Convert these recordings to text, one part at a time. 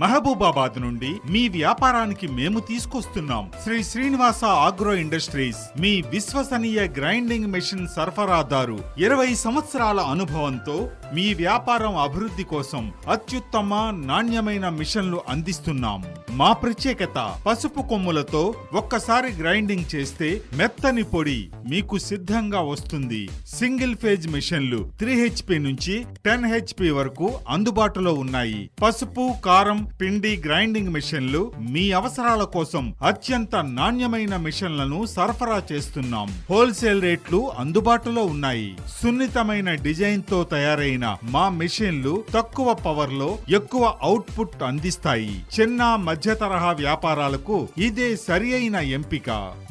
మహబూబాబాద్ నుండి మీ వ్యాపారానికి మేము తీసుకొస్తున్నాం శ్రీ శ్రీనివాస ఆగ్రో ఇండస్ట్రీస్, మీ విశ్వసనీయ గ్రైండింగ్ మెషిన్ సరఫరాదారు. 20 సంవత్సరాల అనుభవంతో మీ వ్యాపారం అభివృద్ధి కోసం అత్యుత్తమ నాణ్యమైన మిషన్లు అందిస్తున్నాం. మా ప్రత్యేకత పసుపు కొమ్ములతో ఒక్కసారి గ్రైండింగ్ చేస్తే మెత్తని పొడి మీకు సిద్ధంగా వస్తుంది. సింగిల్ ఫేజ్ మిషన్లు 3 HP నుంచి 10 HP వరకు అందుబాటులో ఉన్నాయి. పసుపు, కారం, పిండి గ్రైండింగ్ మిషన్లు మీ అవసరాల కోసం అత్యంత నాణ్యమైన మిషన్లను సరఫరా చేస్తున్నాం. హోల్సేల్ రేట్లు అందుబాటులో ఉన్నాయి. సున్నితమైన డిజైన్ తో తయారైన మా మిషన్లు తక్కువ పవర్ లో ఎక్కువ అవుట్పుట్ అందిస్తాయి. చిన్న మధ్య తరహా వ్యాపారాలకు ఇదే సరి అయిన ఎంపిక.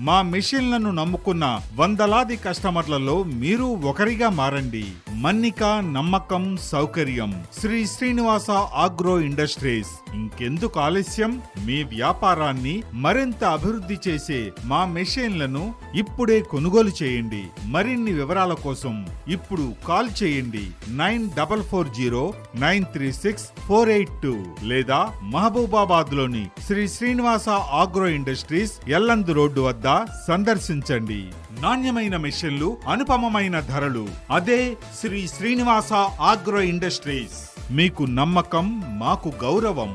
మా మిషన్లను నమ్ముకున్న వందలాది కస్టమర్లలో మీరు ఒకరిగా మారండి. మన్నిక, నమ్మకం, సౌకర్యం. Sri Srinivasa Agro Industries. ఇంకెందుకు ఆలస్యం? మీ వ్యాపారాన్ని మరింత అభివృద్ధి చేసే మా మెషిన్లను ఇప్పుడే కొనుగోలు చేయండి. మరిన్ని వివరాల కోసం ఇప్పుడు కాల్ చేయండి 9440936482 లేదా మహబూబాబాద్ లోని Sri Srinivasa Agro Industries Yellandu road వద్ద సందర్శించండి. నాణ్యమైన మిషన్లు, అనుపమమైన ధరలు. అదే శ్రీ శ్రీనివాస ఆగ్రో ఇండస్ట్రీస్. మీకు నమ్మకం, మాకు గౌరవం.